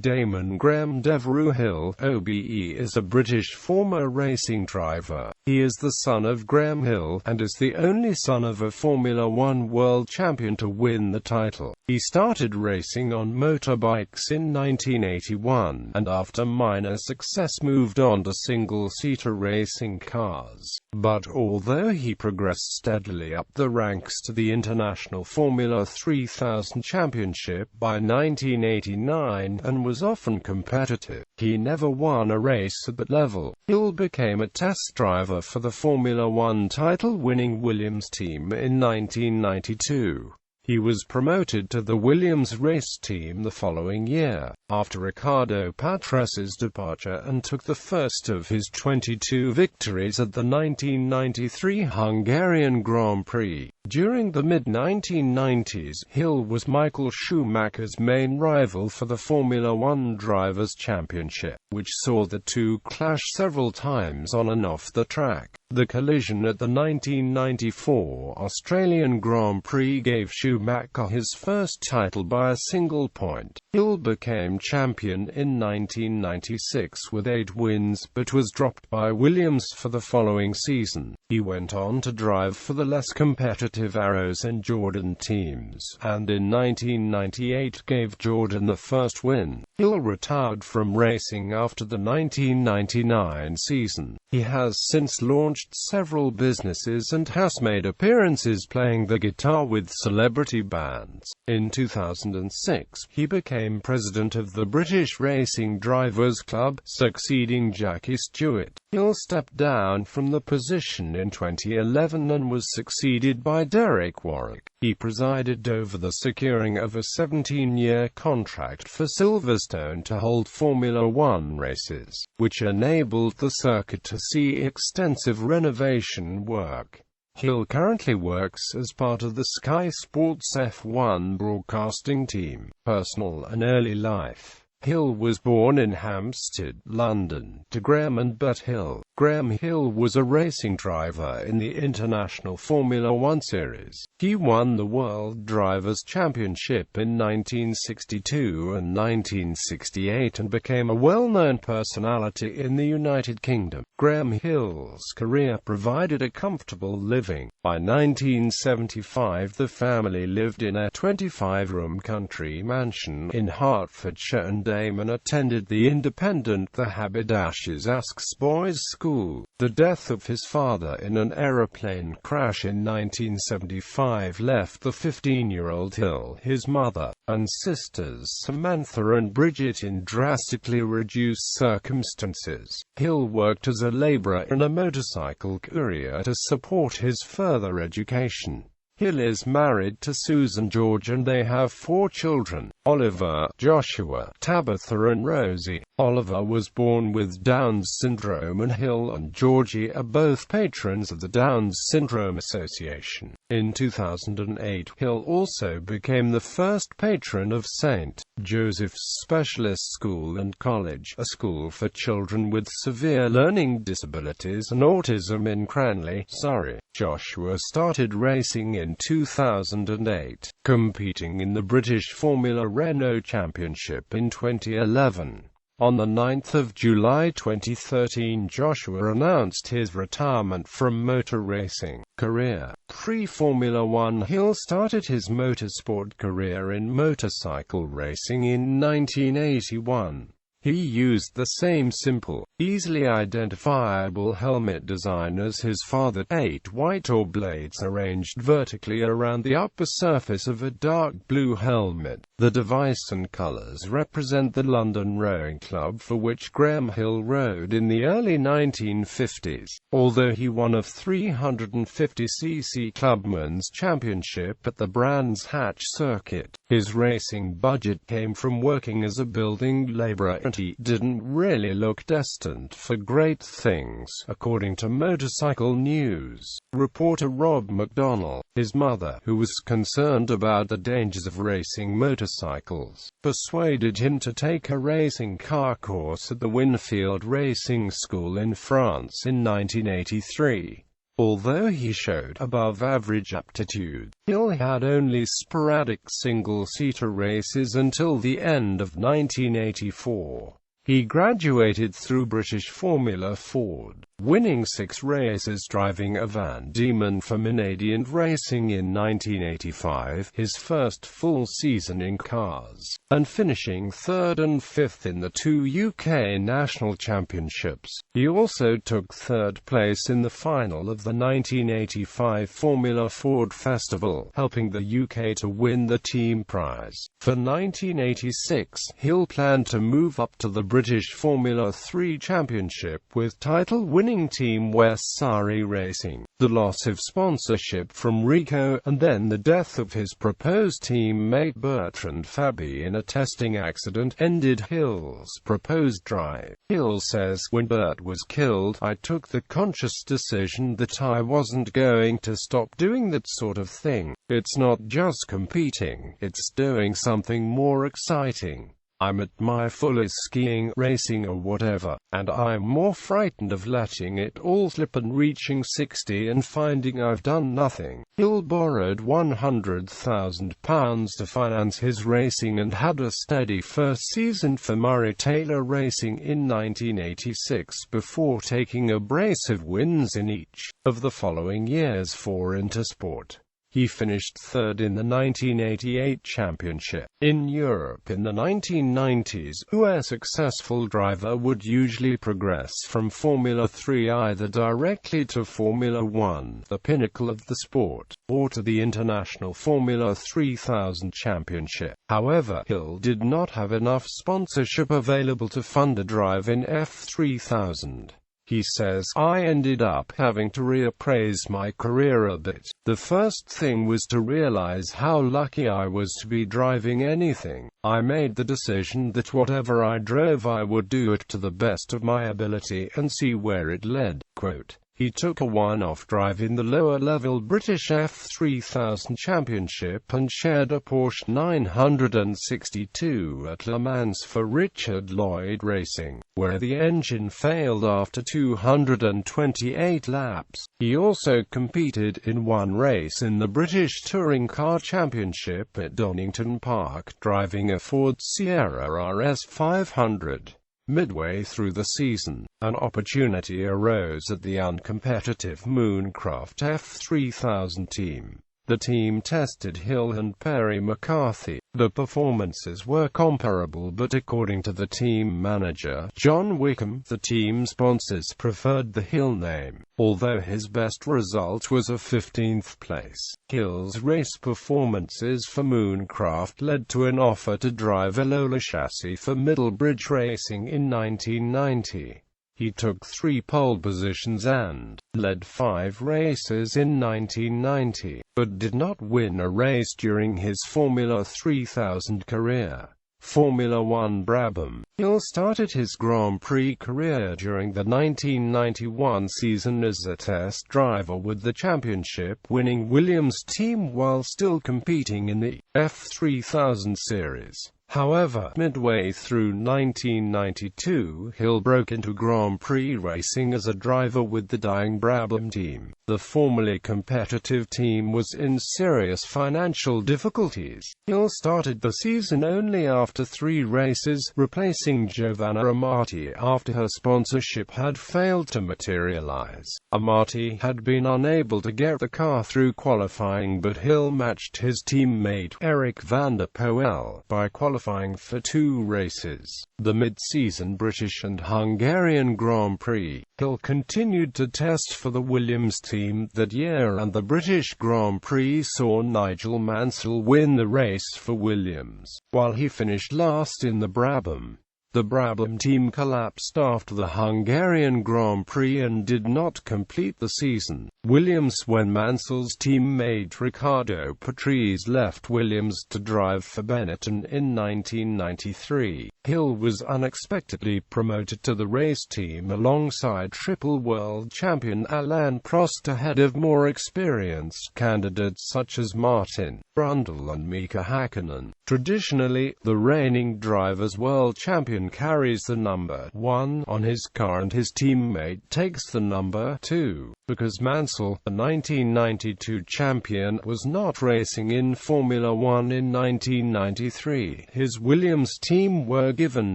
Damon Graham Devereux Hill, OBE, is a British former racing driver. He is the son of Graham Hill, and is the only son of a Formula One world champion to win the title. He started racing on motorbikes in 1981, and after minor success moved on to single-seater racing cars. But although he progressed steadily up the ranks to the International Formula 3000 Championship by 1989, and was often competitive, he never won a race at that level. Hill became a test driver for the Formula One title-winning Williams team in 1992. He was promoted to the Williams race team the following year, after Riccardo Patrese' departure, and took the first of his 22 victories at the 1993 Hungarian Grand Prix. During the mid-1990s, Hill was Michael Schumacher's main rival for the Formula One Drivers' Championship, which saw the two clash several times on and off the track. The collision at the 1994 Australian Grand Prix gave Schumacher his first title by a single point. Hill became champion in 1996 with 8 wins, but was dropped by Williams for the following season. He went on to drive for the less competitive Arrows and Jordan teams, and in 1998 gave Jordan the first win. Hill retired from racing after the 1999 season. He has since launched several businesses and has made appearances playing the guitar with celebrity bands. In 2006, he became president of the British Racing Drivers Club, succeeding Jackie Stewart. Hill stepped down from the position in 2011 and was succeeded by Derek Warwick. He presided over the securing of a 17-year contract for Silverstone to hold Formula One races, which enabled the circuit to see extensive renovation work. Hill currently works as part of the Sky Sports F1 broadcasting team. Personal and early life. Hill was born in Hampstead, London, to Graham and But Hill. Graham Hill was a racing driver in the International Formula One series. He won the World Drivers' Championship in 1962 and 1968 and became a well-known personality in the United Kingdom. Graham Hill's career provided a comfortable living. By 1975, the family lived in a 25-room country mansion in Hertfordshire, and Damon attended the independent The Haberdashers' Aske's Boys' School. The death of his father in an aeroplane crash in 1975 left the 15-year-old Hill, his mother, and sisters Samantha and Bridget in drastically reduced circumstances. Hill worked as a laborer and a motorcycle courier to support his further education. Hill is married to Susan George and they have 4 children: Oliver, Joshua, Tabitha and Rosie. Oliver was born with Down's syndrome, and Hill and Georgie are both patrons of the Down's Syndrome Association. In 2008, Hill also became the first patron of St. Joseph's Specialist School and College, a school for children with severe learning disabilities and autism in Cranley, Surrey. Joshua started racing in 2008, competing in the British Formula Renault Championship in 2011. On the 9th of July 2013, Joshua announced his retirement from motor racing career. Pre-Formula One, Hill started his motorsport career in motorcycle racing in 1981. He used the same simple, easily identifiable helmet design as his father: 8 white oar blades arranged vertically around the upper surface of a dark blue helmet. The device and colors represent the London Rowing Club, for which Graham Hill rode in the early 1950s. Although he won a 350cc Clubman's Championship at the Brands Hatch circuit, his racing budget came from working as a building laborer, and he didn't really look destined for great things, according to Motorcycle News reporter Rob McDonnell. His mother, who was concerned about the dangers of racing motorcycles, persuaded him to take a racing car course at the Winfield Racing School in France in 1983. Although he showed above-average aptitude, Hill had only sporadic single-seater races until the end of 1984. He graduated through British Formula Ford, winning 6 races driving a Van Diemen for Minadian Racing in 1985, his first full season in cars, and finishing 3rd and 5th in the 2 UK National Championships. He also took 3rd place in the final of the 1985 Formula Ford Festival, helping the UK to win the team prize. For 1986, Hill planned to move up to the British Formula 3 Championship with title-winning team Westsari Racing. The loss of sponsorship from Ricoh, and then the death of his proposed teammate Bertrand Fabi in a testing accident, ended Hill's proposed drive. Hill says, "When Bert was killed, I took the conscious decision that I wasn't going to stop doing that sort of thing. It's not just competing, it's doing something more exciting. I'm at my fullest skiing, racing or whatever, and I'm more frightened of letting it all slip and reaching 60 and finding I've done nothing." Hill borrowed £100,000 to finance his racing and had a steady first season for Murray Taylor Racing in 1986 before taking abrasive wins in each of the following years for Intersport. He finished 3rd in the 1988 championship. In Europe in the 1990s, a successful driver would usually progress from Formula 3 either directly to Formula 1, the pinnacle of the sport, or to the International Formula 3000 Championship. However, Hill did not have enough sponsorship available to fund a drive in F3000. He says, "I ended up having to reappraise my career a bit. The first thing was to realize how lucky I was to be driving anything. I made the decision that whatever I drove I would do it to the best of my ability and see where it led." Quote, he took a one-off drive in the lower-level British F3000 Championship and shared a Porsche 962 at Le Mans for Richard Lloyd Racing, where the engine failed after 228 laps. He also competed in one race in the British Touring Car Championship at Donington Park, driving a Ford Sierra RS 500. Midway through the season, an opportunity arose at the uncompetitive Mooncraft F3000 team. The team tested Hill and Perry McCarthy. The performances were comparable, but according to the team manager, John Wickham, the team sponsors preferred the Hill name, although his best result was a 15th place. Hill's race performances for Mooncraft led to an offer to drive a Lola chassis for Middlebridge Racing in 1990. He took 3 pole positions and led 5 races in 1990, but did not win a race during his Formula 3000 career. Formula 1 Brabham. Hill started his Grand Prix career during the 1991 season as a test driver with the championship-winning Williams team while still competing in the F3000 series. However, midway through 1992, Hill broke into Grand Prix racing as a driver with the dying Brabham team. The formerly competitive team was in serious financial difficulties. Hill started the season only after 3 races, replacing Giovanna Amati after her sponsorship had failed to materialize. Amati had been unable to get the car through qualifying, but Hill matched his teammate Eric van der Poel by qualifying for 2 races. The mid-season British and Hungarian Grand Prix. Hill continued to test for the Williams team that year, and the British Grand Prix saw Nigel Mansell win the race for Williams, while he finished last in the Brabham. The Brabham team collapsed after the Hungarian Grand Prix and did not complete the season. Williams. When Mansell's teammate Riccardo Patrese left Williams to drive for Benetton in 1993, Hill was unexpectedly promoted to the race team alongside triple world champion Alain Prost ahead of more experienced candidates such as Martin Brundle and Mika Hakkinen. Traditionally, the reigning Drivers' World Champion champion carries the number 1 on his car and his teammate takes the number 2. Because Mansell, the 1992 champion, was not racing in Formula One in 1993, his Williams team were given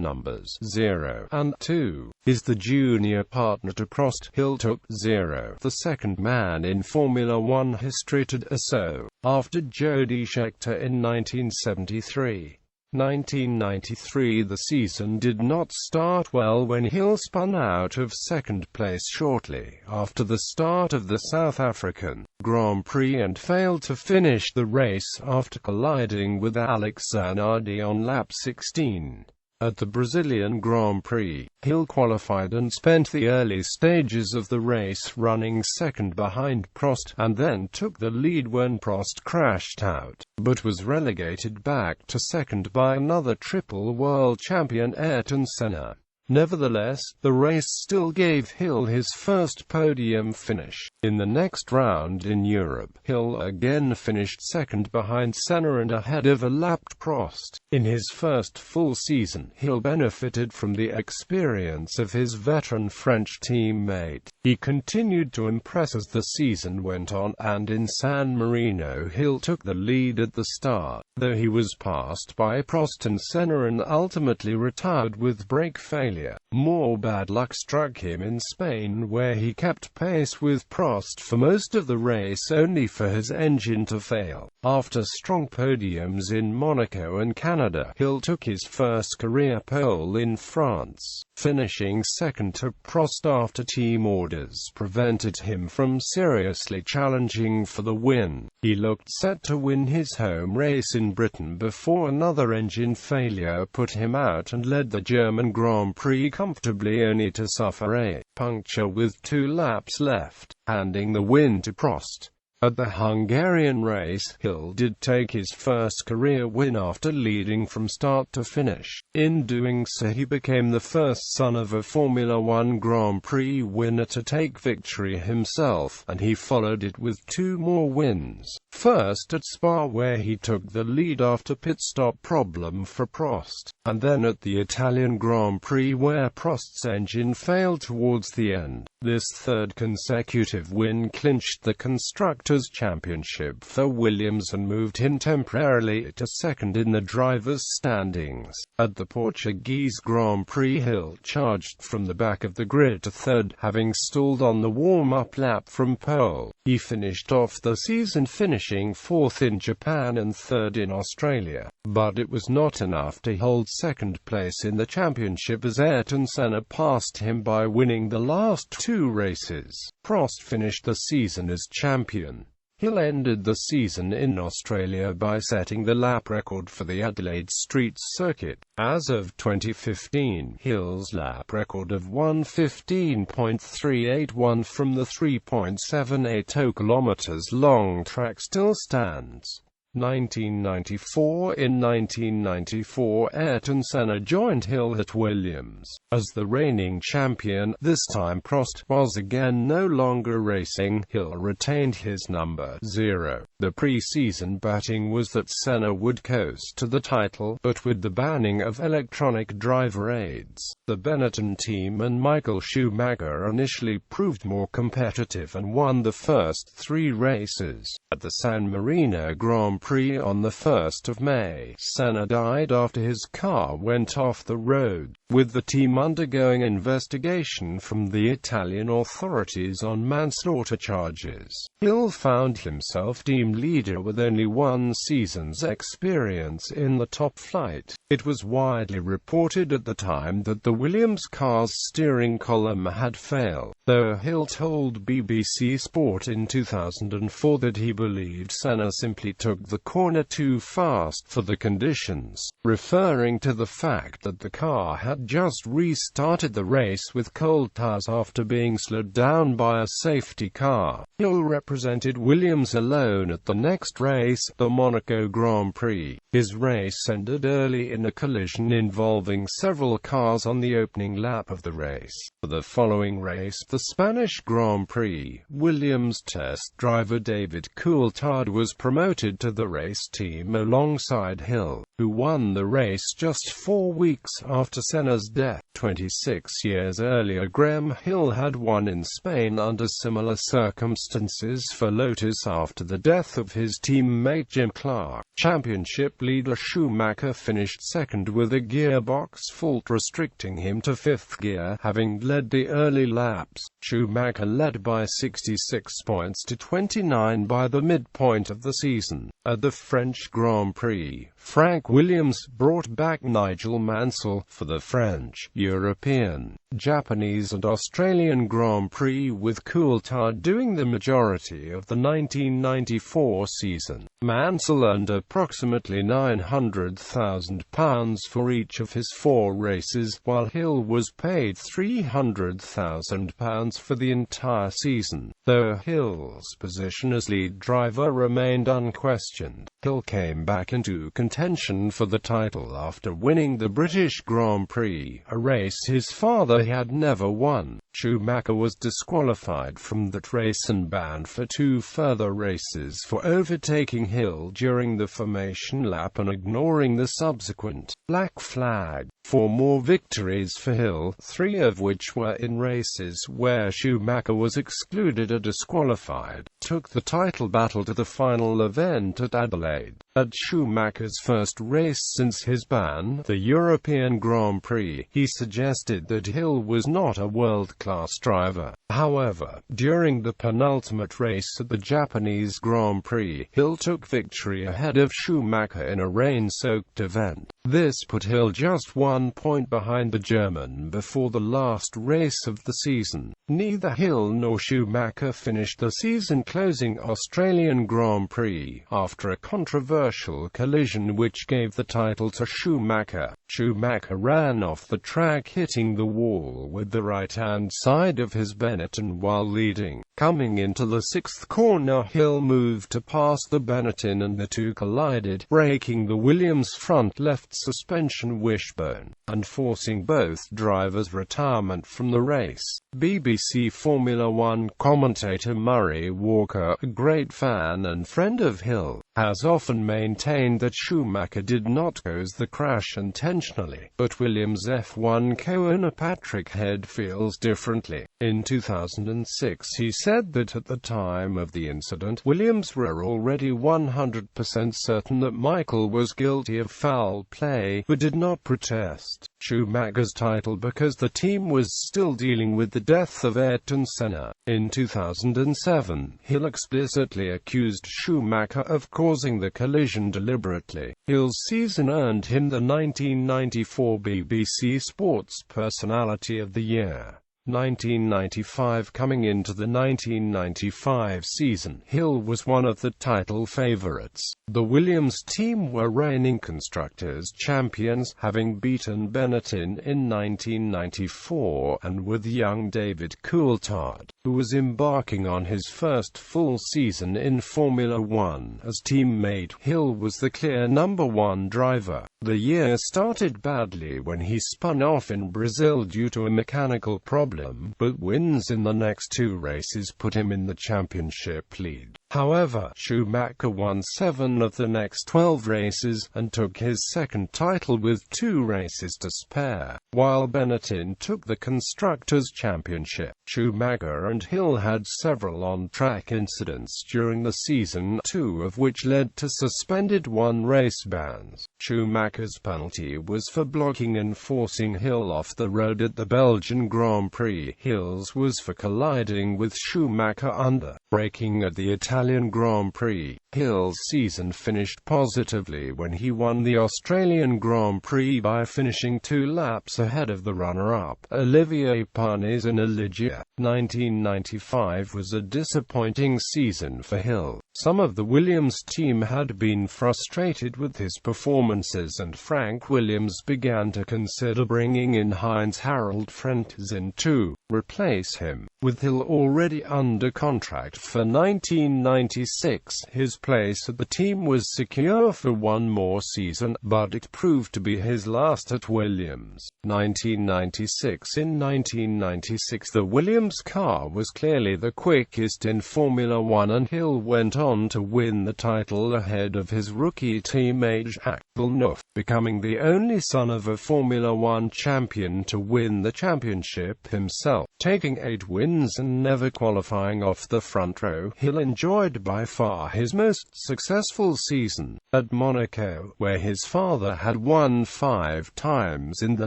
numbers 0 and 2. Is the junior partner to Prost. Hill took 0, the second man in Formula One history to do so, after Jody Scheckter in 1973. 1993. The season did not start well when Hill spun out of second place shortly after the start of the South African Grand Prix and failed to finish the race after colliding with Alex Zanardi on lap 16. At the Brazilian Grand Prix, Hill qualified and spent the early stages of the race running second behind Prost, and then took the lead when Prost crashed out, but was relegated back to second by another triple world champion Ayrton Senna. Nevertheless, the race still gave Hill his first podium finish. In the next round in Europe, Hill again finished second behind Senna and ahead of a lapped Prost. In his first full season, Hill benefited from the experience of his veteran French teammate. He continued to impress as the season went on, and in San Marino Hill took the lead at the start, though he was passed by Prost and Senna and ultimately retired with brake failure. More bad luck struck him in Spain, where he kept pace with Prost for most of the race only for his engine to fail. After strong podiums in Monaco and Canada, Hill took his first career pole in France, finishing second to Prost after team orders prevented him from seriously challenging for the win. He looked set to win his home race in Britain before another engine failure put him out and led the German Grand Prix comfortably, only to suffer a puncture with 2 laps left, handing the win to Prost. At the Hungarian race, Hill did take his first career win after leading from start to finish. In doing so, he became the first son of a Formula One Grand Prix winner to take victory himself, and he followed it with 2 more wins. First at Spa, where he took the lead after pit stop problem for Prost, and then at the Italian Grand Prix, where Prost's engine failed towards the end. This third consecutive win clinched the Constructors' Championship for Williams and moved him temporarily to second in the drivers' standings. At the Portuguese Grand Prix, Hill charged from the back of the grid to third, having stalled on the warm-up lap from pole. He finished off the season finishing fourth in Japan and third in Australia, but it was not enough to hold second place in the championship as Ayrton Senna passed him by winning the last 2 races. Prost finished the season as champion. Hill ended the season in Australia by setting the lap record for the Adelaide Street Circuit. As of 2015, Hill's lap record of 1:15.381 from the 3.780 kilometers long track still stands. 1994. In 1994, Ayrton Senna joined Hill at Williams as the reigning champion. This time Prost was again no longer racing. Hill retained his number 0. The pre-season betting was that Senna would coast to the title, but with the banning of electronic driver aids, the Benetton team and Michael Schumacher initially proved more competitive and won the first 3 races. At the San Marino Grand Prix on the 1st of May, Senna died after his car went off the road, with the team undergoing investigation from the Italian authorities on manslaughter charges. Hill found himself team leader with only 1 season's experience in the top flight. It was widely reported at the time that the Williams car's steering column had failed, though Hill told BBC Sport in 2004 that he believed Senna simply took the corner too fast for the conditions, referring to the fact that the car had just restarted the race with cold tires after being slowed down by a safety car. Hill represented Williams alone at the next race, the Monaco Grand Prix. His race ended early in a collision involving several cars on the opening lap of the race. For the following race, the Spanish Grand Prix, Williams test driver David Coulthard was promoted to the race team alongside Hill. who won the race just 4 weeks after Senna's death. 26 years earlier, Graham Hill had won in Spain under similar circumstances for Lotus after the death of his teammate Jim Clark. Championship leader Schumacher finished second with a gearbox fault restricting him to 5th gear, having led the early laps. Schumacher led by 66 points to 29 by the midpoint of the season. At the French Grand Prix, Frank Williams brought back Nigel Mansell for the French, European, Japanese and Australian Grand Prix, with Coulthard doing the majority of the 1994 season. Mansell earned approximately £900,000 for each of his 4 races, while Hill was paid £300,000 for the entire season. Though Hill's position as lead driver remained unquestioned, Hill came back into contention for the title after winning the British Grand Prix, a race his father had never won. Schumacher was disqualified from that race and banned for 2 further races for overtaking Hill during the formation lap and ignoring the subsequent black flag. 4 more victories for Hill, 3 of which were in races where Schumacher was excluded or disqualified, took the title battle to the final event at Adelaide. At Schumacher's first race since his ban, the European Grand Prix, he suggested that Hill was not a world-class driver. However, during the penultimate race at the Japanese Grand Prix, Hill took victory ahead of Schumacher in a rain-soaked event. This put Hill just 1 point behind the German before the last race of the season. Neither Hill nor Schumacher finished the season-closing Australian Grand Prix, after a controversial collision which gave the title to Schumacher. Schumacher ran off the track, hitting the wall with the right-hand side of his Benetton while leading. Coming into the 6th corner, Hill moved to pass the Benetton and the two collided, breaking the Williams front left suspension wishbone, and forcing both drivers' retirement from the race. BBC Formula One commentator Murray Walker, a great fan and friend of Hill, has often maintained that Schumacher did not cause the crash intentionally, but Williams F1 co-owner Patrick Head feels differently. In 2006 he said that at the time of the incident, Williams were already 100% certain that Michael was guilty of foul play, but did not protest Schumacher's title because the team was still dealing with the death of Ayrton Senna. In 2007, Hill explicitly accused Schumacher of causing the collision deliberately. Hill's season earned him the 1994 BBC Sports Personality of the Year. 1995. Coming into the 1995 season, Hill was one of the title favourites. The Williams team were reigning Constructors' champions, having beaten Benetton in 1994, and with young David Coulthard, who was embarking on his first full season in Formula One, as teammate. Hill was the clear number 1 driver. The year started badly when he spun off in Brazil due to a mechanical problem, but wins in the next 2 races put him in the championship lead. However, Schumacher won 7 of the next 12 races, and took his second title with 2 races to spare, while Benetton took the Constructors' Championship. Schumacher and Hill had several on-track incidents during the season, 2 of which led to suspended 1 race bans. Schumacher's penalty was for blocking and forcing Hill off the road at the Belgian Grand Prix. Hill's was for colliding with Schumacher under braking at the Italian Grand Prix. Hill's season finished positively when he won the Australian Grand Prix by finishing 2 laps ahead of the runner-up, Olivier Panis in Aligia. 1995 was a disappointing season for Hill. Some of the Williams team had been frustrated with his performances, and Frank Williams began to consider bringing in Heinz-Harald Frentzen to replace him. With Hill already under contract for 1996, his place at the team was secure for 1 more season, but it proved to be his last at Williams. 1996. In 1996, the Williams car was clearly the quickest in Formula One, and Hill went on on to win the title ahead of his rookie teammate Jacques Villeneuve, becoming the only son of a Formula One champion to win the championship himself. Taking 8 wins and never qualifying off the front row, Hill enjoyed by far his most successful season at Monaco, where his father had won 5 times in the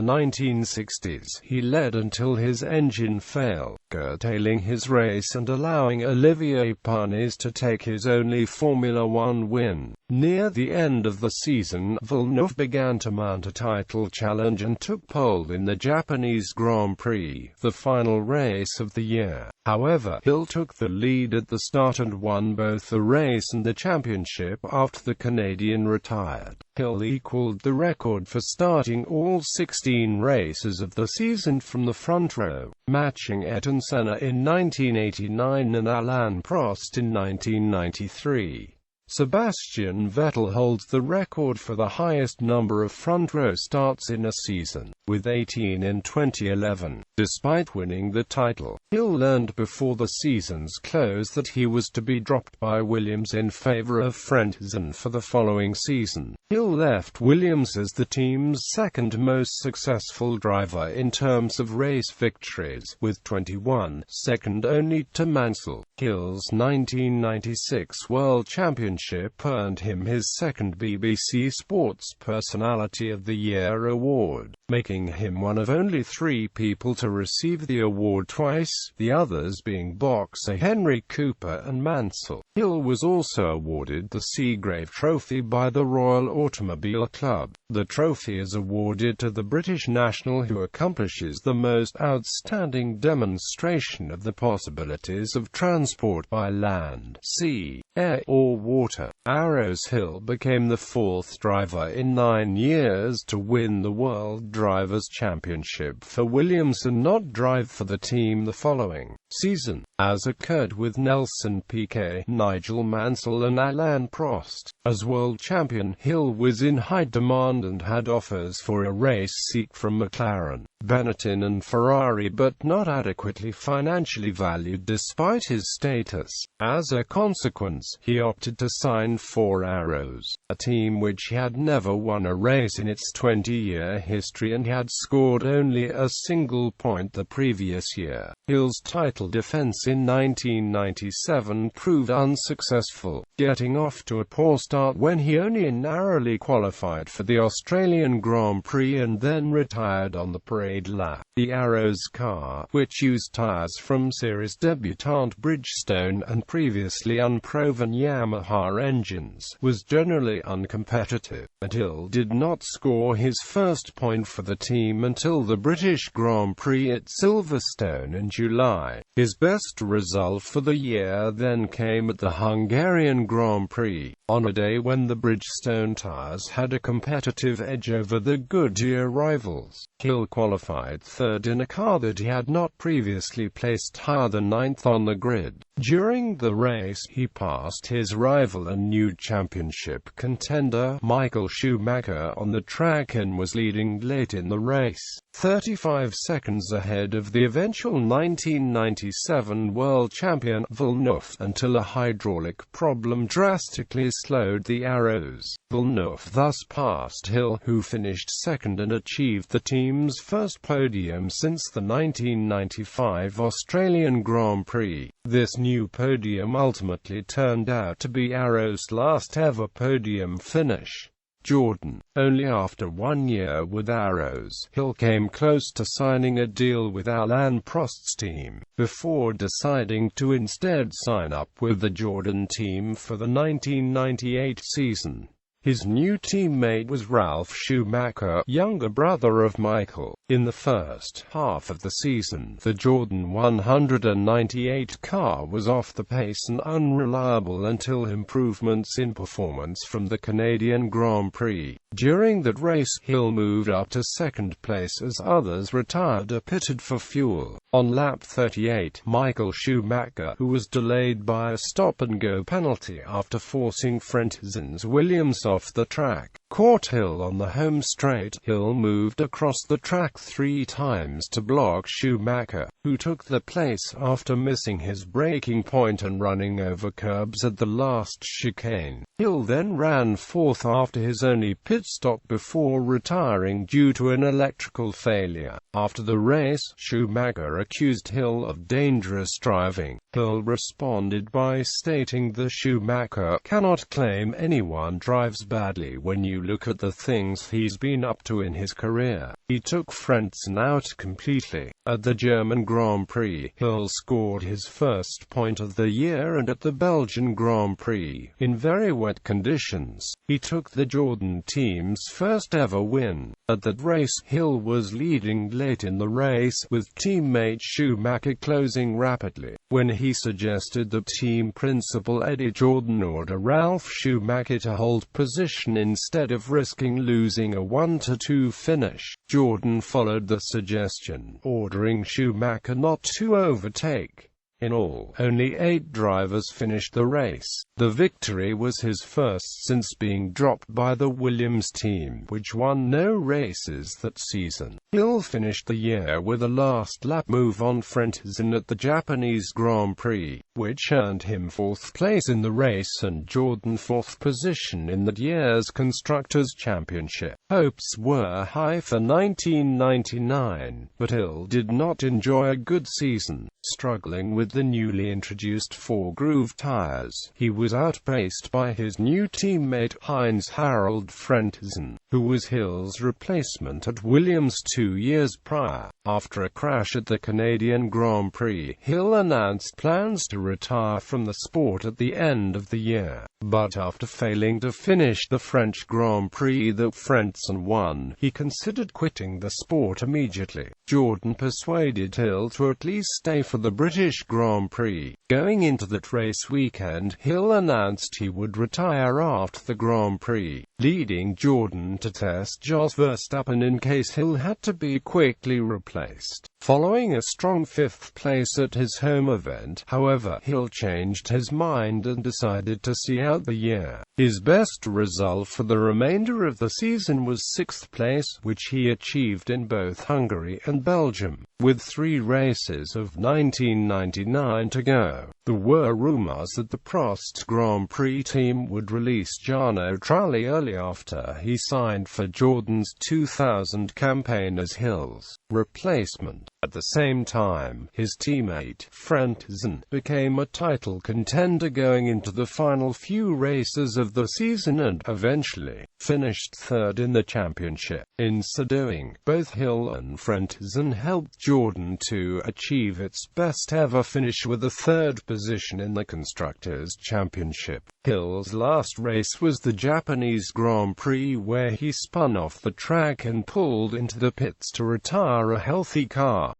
1960s. He led until his engine failed, curtailing his race and allowing Olivier Panis to take his only Formula One win. Near the end of the season, Villeneuve began to mount a title challenge and took pole in the Japanese Grand Prix, the final race of the year. However, Hill took the lead at the start and won both the race and the championship after the Canadian retired. Hill equaled the record for starting all 16 races of the season from the front row, matching Ayrton Senna in 1989 and Alain Prost in 1993. Sebastian Vettel holds the record for the highest number of front-row starts in a season, with 18 in 2011. Despite winning the title, Hill learned before the season's close that he was to be dropped by Williams in favor of Frentzen for the following season. Hill left Williams as the team's second most successful driver in terms of race victories, with 21, second only to Mansell. Hill's 1996 World Championship earned him his second BBC Sports Personality of the Year award, making him one of only 3 people to receive the award twice, the others being boxer Henry Cooper and Mansell. Hill was also awarded the Seagrave Trophy by the Royal Automobile Club. The trophy is awarded to the British national who accomplishes the most outstanding demonstration of the possibilities of transport by land, sea, air, or water. Arrows Hill became the 4th driver in 9 years to win the World Drivers' Championship for Williams and not drive for the team the following season, as occurred with Nelson Piquet, Nigel Mansell and Alain Prost. As world champion, Hill was in high demand and had offers for a race seat from McLaren, Benetton and Ferrari, but not adequately financially valued despite his status. As a consequence, he opted to sign for Arrows, a team which had never won a race in its 20-year history and had scored only a single point the previous year. Hill's title defense in 1997 proved unsuccessful, getting off to a poor start when he only narrowly qualified for the Australian Grand Prix and then retired on the parade lap. The Arrows car, which used tyres from series debutant Bridgestone and previously unproven Yamaha engines, was generally uncompetitive, and Hill did not score his first point for the team until the British Grand Prix at Silverstone in July. His best result for the year then came at the Hungarian Grand Prix, on a day when the Bridgestone tyres had a competitive edge over the Goodyear rivals. Hill qualified 3rd in a car that he had not previously placed higher than 9th on the grid. During the race, he passed his rival and new championship contender, Michael Schumacher, on the track and was leading late in the race, 35 seconds ahead of the eventual 1997 world champion, Villeneuve, until a hydraulic problem drastically slowed the Arrows. Villeneuve thus passed Hill, who finished second and achieved the team's first podium since the 1995 Australian Grand Prix. This new podium ultimately turned out to be Arrow's last ever podium finish. Jordan. Only after 1 year with Arrows, Hill came close to signing a deal with Alain Prost's team, before deciding to instead sign up with the Jordan team for the 1998 season. His new teammate was Ralf Schumacher, younger brother of Michael. In the first half of the season, the Jordan 198 car was off the pace and unreliable until improvements in performance from the Canadian Grand Prix. During that race, Hill moved up to second place as others retired or pitted for fuel. On lap 38, Michael Schumacher, who was delayed by a stop-and-go penalty after forcing Frentzen's Williams off the track, caught Hill on the home straight. Hill moved across the track 3 times to block Schumacher, who took the place after missing his braking point and running over curbs at the last chicane. Hill then ran 4th after his only pit stop before retiring due to an electrical failure. After the race, Schumacher accused Hill of dangerous driving. Hill responded by stating that Schumacher cannot claim anyone drives badly when you look at the things he's been up to in his career. He took Frentzen out completely. At the German Grand Prix, Hill scored his first point of the year, and at the Belgian Grand Prix, in very wet conditions, he took the Jordan team's first ever win. At that race, Hill was leading late in the race, with teammate Schumacher closing rapidly. When he suggested that team principal Eddie Jordan order Ralf Schumacher to hold position instead of risking losing a 1-2 finish, Jordan followed the suggestion, ordering Schumacher not to overtake. In all, only 8 drivers finished the race. The victory was his first since being dropped by the Williams team, which won no races that season. Hill finished the year with a last lap move on Frentzen at the Japanese Grand Prix, which earned him 4th place in the race and Jordan 4th position in that year's Constructors' Championship. Hopes were high for 1999, but Hill did not enjoy a good season, struggling with the newly introduced 4-groove tires. He was outpaced by his new teammate Heinz-Harald Frentzen, who was Hill's replacement at Williams 2 years prior. After a crash at the Canadian Grand Prix, Hill announced plans to retire from the sport at the end of the year. But after failing to finish the French Grand Prix that Frentzen won, he considered quitting the sport immediately. Jordan persuaded Hill to at least stay for the British Grand Prix. Going into that race weekend, Hill announced he would retire after the Grand Prix, leading Jordan to test Jos Verstappen in case Hill had to be quickly replaced. Following a strong 5th place at his home event, however, Hill changed his mind and decided to see out the year. His best result for the remainder of the season was 6th place, which he achieved in both Hungary and Belgium, with 3 races of 1999 to go. There were rumors that the Prost Grand Prix team would release Jarno Trulli early after he signed for Jordan's 2000 campaign as Hill's replacement. At the same time, his teammate, Frentzen, became a title contender going into the final few races of the season and, eventually, finished 3rd in the championship. In so doing, both Hill and Frentzen helped Jordan to achieve its best ever finish with a 3rd position in the Constructors' Championship. Hill's last race was the Japanese Grand Prix, where he spun off the track and pulled into the pits to retire a healthy car.